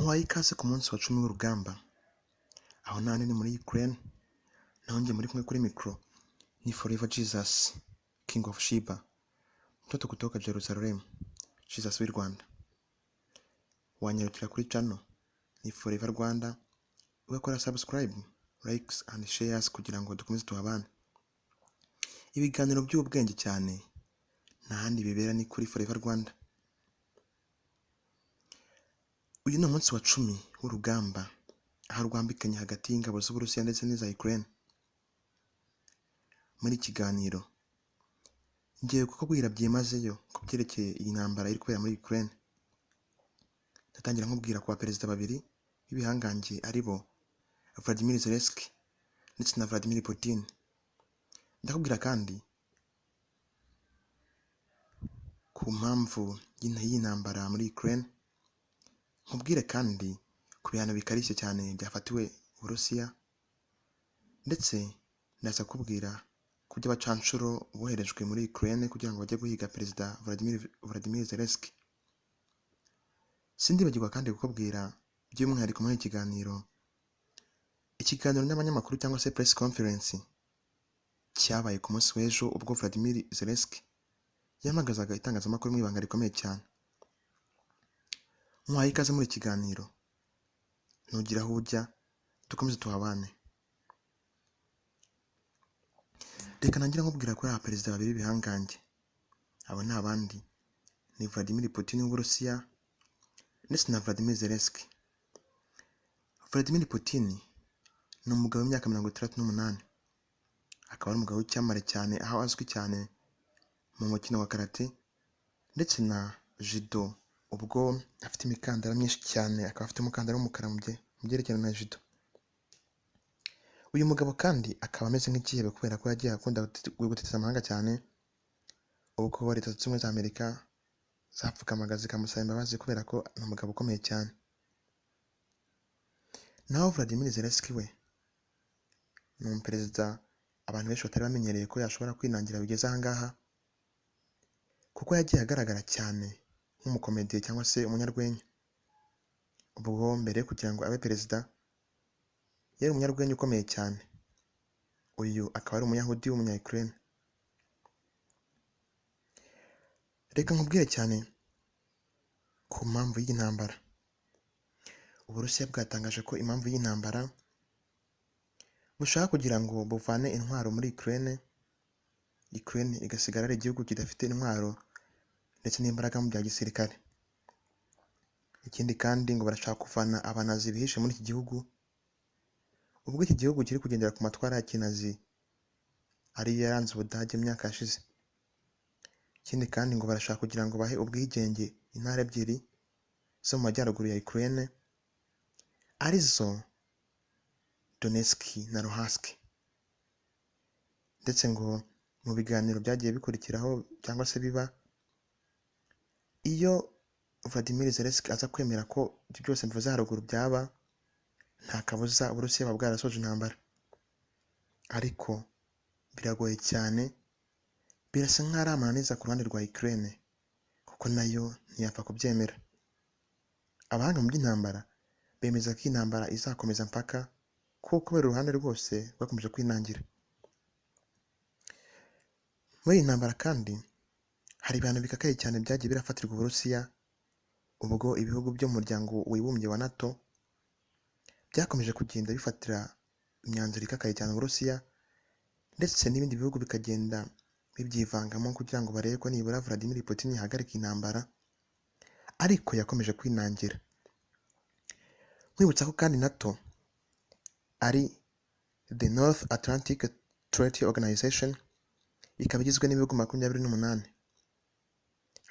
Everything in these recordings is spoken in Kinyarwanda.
Muhaye ikaze ku munsi wa 10 w'urugamba. Aho nane ni muri Ukraine, naho njye muri kumwe kuri micro ni Forever Jesus, King of Sheba, mtoto kutoka Jerusalem, Jesus w'i Rwanda. Wanyarukira kuri channel ni Forever Rwanda, ugakora subscribe, likes and shares kugira ngo dukomeze tuhabane. Ibiganiro by'ubwenge cyane n'ahandi bibera ni kuri Forever Rwanda. Uyu ni umunsi wa 10 w'urugamba, aho rwambikanye hagati y'ingabo z'Uburusiya ndetse n'iza Ukraine. Muri kiganiro ngiye kukubwira byimazeyo ku byerekeye iyi ntambara iri kubera muri Ukraine. Ndatangira nkubwira ku baperezida babiri b'ibihangange ari bo Vladimir Zelensky ndetse na Vladimir Putin. Ndakubwira kandi ku mpamvu y'iyi ntambara muri Ukraine. Nkubwire kandi ku bihano bikarishye cyane byafatiwe Uburusiya, ndetse ndaza kubwira ku by'abacanshuro boherejwe muri Ukraine kugira ngo bajye guhiga perezida Vladimir Zelensky. Sindibagirwa kandi kukubwira by'umwihariko muri ikiganiro n'abanyamakuru cyangwa se press conference cyabaye ku munsi w'ejo, ubwo Vladimir Zelensky yamagazaga itangazamakuru mu ibanga rikomeye cyane. Muhaye ikaze muri kiganiro, nugira aho ujya dukomeze tuhabane. Reka nangira nkubwira ko aba perezida babiri b'ibihangange. Abo nta bandi ni Vladimir Putin w'Uburusiya ndetse na Vladimir Zelensky. Vladimir Putin ni umugabo w'imyaka 68, akaba ari umugabo w'icyamamare cyane, aho azwi cyane mu mukino wa karate ndetse na judo, ubwo afite imikandara myinshi cyane, akaba afite umukandara w'umukara mu byerekeranye na judo. Uyu mugabo kandi akaba ameze nk'ikihebe kubera ko yagiye akunda guteteza amahanga cyane, ubwo Leta Zunze Ubumwe za Amerika zapfukamaga zikamusaba imbabazi kubera ko ni umugabo ukomeye cyane. Naho Vladimir Zelensky we ni umuperezida abantu benshi batari bamenyereye ko yashobora kwinangira bigeze aha ngaha, kuko yagiye agaragara cyane nk'umukomediye cyangwa se umunyarwenya. Ubwo mbere kugira ngo abe perezida yari umunyarwenya ukomeye cyane. Uyu akaba ari umuyahudi w'umunya-Ukraine. Reka nkubwire cyane ku mpamvu y'iyi ntambara. Uburusiya bwatangaje ko impamvu y'iyi ntambara bushaka kugira ngo buvane intwaro muri Ukraine igasigara ari igihugu kidafite intwaro ndetse n'imbaraga mu bya gisirikare. Ikindi kandi ngo barashaka kuvana abanazi bihishe muri iki gihugu, ubwo iki gihugu kiri kugendera ku matwara ya kinazi ariyo yaranze Ubudage mu myaka yashize. Ikindi kandi ngo barashaka kugira ngo bahe ubwigenge intara ebyiri zo mu majyaruguru ya Ukraine arizo Donetsk na Luhansk. Ndetse ngo mu biganiro byagiye bikurikiraho cyangwa se biba, iyo Vladimir Zelensky aza kwemera ko ibyo byose mvuze haruguru byaba, nta kabuza Uburusiya buba bwarasoje intambara. Ariko biragoye cyane, birasa nk'aho ari amananiza ku ruhande rwa Ukraine, kuko nayo ntiyapfa kubyemera. Abahanga mu by'intambara bemeza ko iyi ntambara izakomeza mpaka, kuko kubera uruhande rwose rwakomeje kwinangira. Muri iyi ntambara kandi hari ibihano bikakaye cyane byagiye birafatirwa Uburusiya, ubwo ibihugu byo mu muryango wibumbye wa NATO byakomeje kugenda bifatira imyanzuro ikakaye cyane Uburusiya, ndetse n'ibindi bihugu bikagenda bibyivangamo kugira ngo barebe ko nibura Vladimir Putin yahagarika intambara, ariko yakomeje kwinangira. Mwibutsa ko kandi NATO ari the North Atlantic Treaty Organization, ikaba igizwe n'ibihugu 28.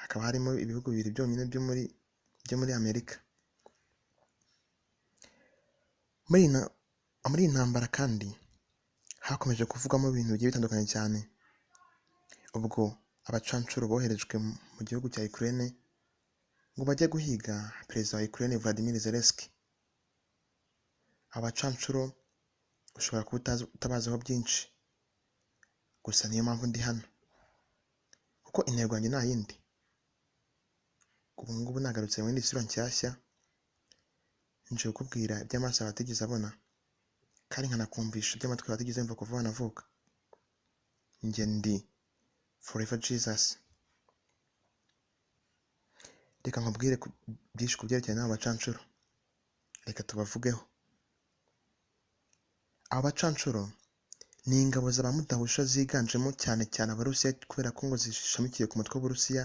Hakaba harimo ibihugu bibiri byonyine byo muri Amerika. Muri iyi ntambara kandi hakomeje kuvugwamo ibintu bigiye bitandukanye cyane, ubwo abacanshuro boherejwe mu gihugu cya Ukraine ngo bajye guhiga perezida wa Ukraine Vladimir Zelensky. Abacanshuro ushobora kuba utabaziho byinshi, gusa niyo mpamvu ndi hano, kuko intego yanjye nta yindi. Ubu ngubu nagarutse mu yindi sura nshyashya nje kukubwira iby'amaso abatigeze abona kandi nkanakumvisha iby'amatwi abatigeze yumva kuva wanavuka. Njye ndi Forever Jesus. Reka nkubwire byinshi ku byerekeye n'abo bacanshuro. Reka tubavugeho. Abo bacanshuro ni ingabo za ba mudahusha ziganjemo cyane cyane Abarusiya kubera ko ngo zishamikiye ku mutwe w'Uburusiya.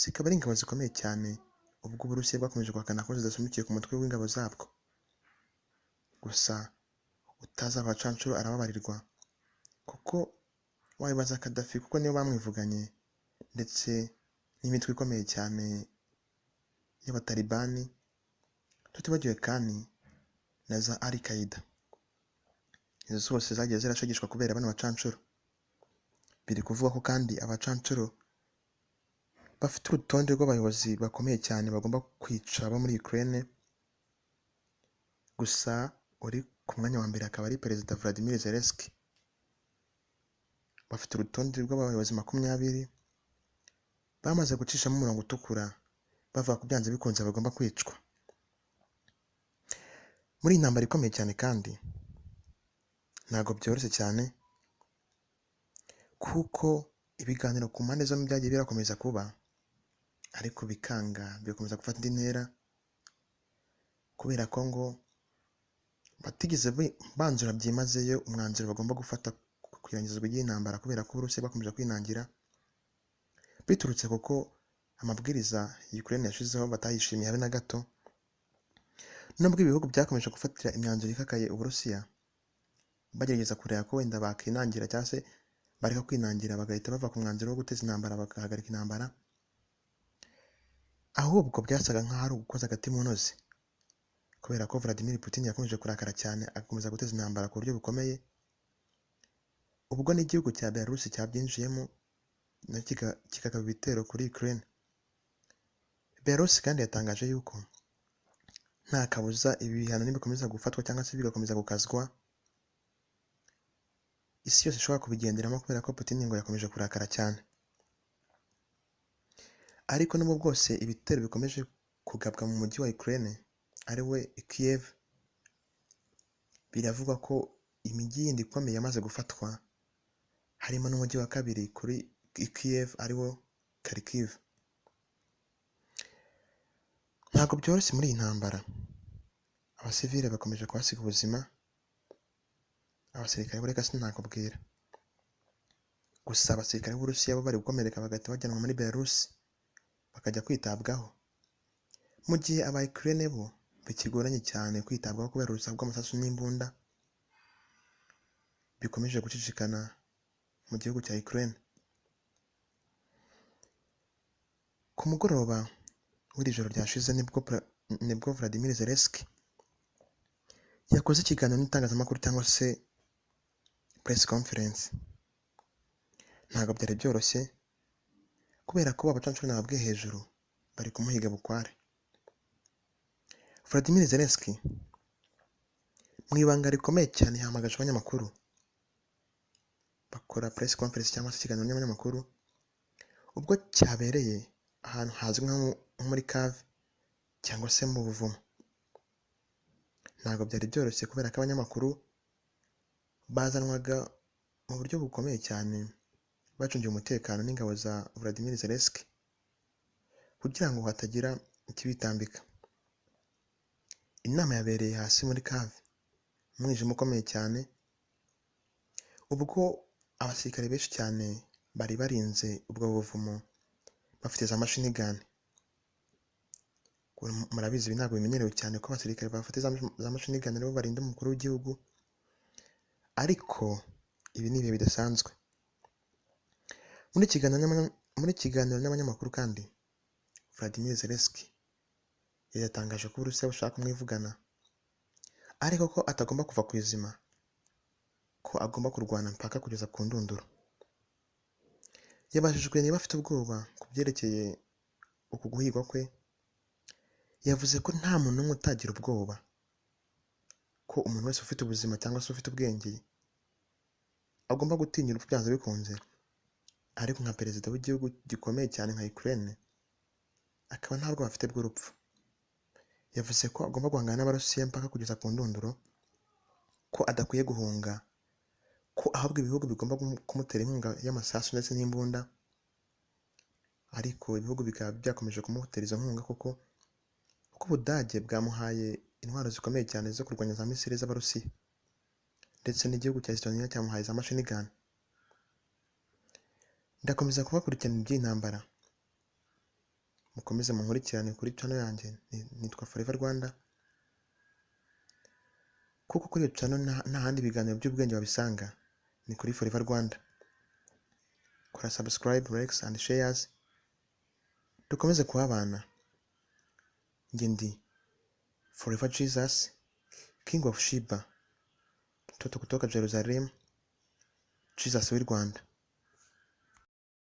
Zikaba ari ingabo zikomeye cyane ubwo Uburusiya bwakomeje guhakana ko zidashamikiye ku mutwe w'ingabo zabwo. Gusa utazi abacanshuro arababarirwa kuko wabibaza Kadafi kuko niyo bamwivuganye ndetse n'imitwe ikomeye cyane y'abatalibani, tutibagiwe kandi na za Al-Qaeda. Izo zose zagiye zirashegeshwa kubera bano bacanshuro. Biri kuvuga ko kandi abacanshuro bafite urutonde rw'abayobozi bakomeye cyane bagomba kwica abo muri Ukraine. Gusa uri ku mwanya wa mbere akaba ari Perezida Vladimir Zelensky. Bafite urutonde rw'abayobozi 20 bamaze gucishamo umurongo utukura bavuga ko byanze bikunze bagomba kwicwa. Muri iyi ntambara ikomeye cyane kandi ntabwo byoroshye cyane kuko ibiganiro ku mpande zombi byagiye birakomeza kuba, ariko bikanga bikomeza gufata indi ntera kubera ko ngo batigeze banzura byimazeyo umwanzuro bagomba gufata ku irangizwa ry'intambara kubera ko Uburusiya bakomeje kwinangira biturutse kuko amabwiriza Ukraine yashizeho batayishimiye habe na gato. Nubwo ibihugu byakomeje gufatira imyanzuro ikakaye Uburusiya bagerageza kureba ko wenda bakinangira cyangwa se bareka kwinangira bagahita bava ku mwanzuro wo guteza intambara bagahagarika intambara, ahubwo byasaga nk'aho ari ugukoza agati mu ntozi kubera ko Vladimir Putin yakomeje kurakara cyane agakomeza guteza intambara ku buryo bukomeye. Ubwo n'igihugu cya Belarus cyabyinjiyemo nacyo kikagaba ibitero kuri Ukraine. Belarus kandi yatangaje yuko nta kabuza ibi bihano nibikomeza gufatwa cyangwa se bigakomeza gukazwa, isi yose ishobora kubigenderamo kubera ko Putin ngo yakomeje kurakara cyane. Ariko nubwo bwose ibitero bikomeje kugabwa mu mujyi wa Ukraine ari we Kiev, biravugwa ko imijyi yindi ikomeye yamaze gufatwa harimo n'umujyi wa kabiri kuri Kiev ari wo Kharkiv. Ntabwo byoroshye muri iyi ntambara. Abasivile bakomeje kuhasiga ubuzima, abasirikare bureka sinakubwira. Gusa abasirikare b'Uburusiya bo bari gukomereka bagahita bajyanwa muri Belarus bakajya kwitabwaho, mu gihe aba Ukraine bo bikigoranye cyane kwitabwaho kubera urusaku rw'amasasu n'imbunda bikomeje gucicikana mu gihugu cya Ukraine. Ku mugoroba w'iri joro ryashize nibwo Vladimir Zelensky yakoze ikiganiro n'itangazamakuru cyangwa se press conference. Ntabwo byari byoroshye kubera ko abacanshuro nababwiye hejuru bari kumuhiga bukware. Vladimir Zelensky mu ibanga rikomeye cyane yahamagaje abanyamakuru bakora press conference cyangwa se ikiganiro n'abanyamakuru, ubwo cyabereye ahantu hazwi nko muri cave cyangwa se mu buvumo. Ntabwo byari byoroshye kubera ko abanyamakuru bazanwaga mu buryo bukomeye cyane bacungiye umutekano n'ingabo za Vladimir Zelensky kugira ngo hatagira ikibitambika. Inama yabereye hasi muri cave, umwijima ukomeye cyane, ubwo abasirikare benshi cyane bari barinze ubwo buvumo bafite za machine gun. Murabizi ibi ntabwo bimenyerewe cyane ko abasirikare bafite za machine gun aribo barinda umukuru w'igihugu, ariko ibi ni ibihe bidasanzwe. Muri kiganiro n'abanyamakuru kandi Vladimir Zelensky yatangaje ko Uburusiya bushaka kumwivugana, ariko ko atagomba kuva ku izima, ko agomba kurwana mpaka kugeza ku ndunduro. Yabajijwe niba afite ubwoba ku byerekeye uku guhigwa kwe, yavuze ko nta muntu n'umwe utagira ubwoba, ko umuntu wese ufite ubuzima cyangwa se ufite ubwenge agomba gutinya urupfu byanze bikunze, ariko nka perezida w'igihugu gikomeye cyane nka Ukraine akaba nta bwoba afite bw'urupfu. yavuze ko agomba guhangana n'Abarusiya mpaka kugeza ku ndunduro, ko adakwiye guhunga, ko ahubwo ibihugu bigomba kumutera inkunga y'amasasu ndetse n'imbunda, ariko ibihugu bikaba byakomeje kumutera izo nkunga kuko Ubudage bwamuhaye intwaro zikomeye cyane zo kurwanya za misile z'Abarusiya, ndetse n'igihugu cya Estonia cyamuhaye za machine gun. Ndakomeza kubakurikirana iby'intambara, mukomeze munkurikirane kuri channel yanjye, nitwa Forever Rwanda, kuko kuri iyo channel nta handi biganiro by'ubwenge wabisanga, ni kuri Forever Rwanda. Kora subscribe, likes and shares, dukomeze kuhabana. Njye ndi Forever Jesus, King of Sheba, mtoto kutoka Jerusalem, Jesus w'i Rwanda.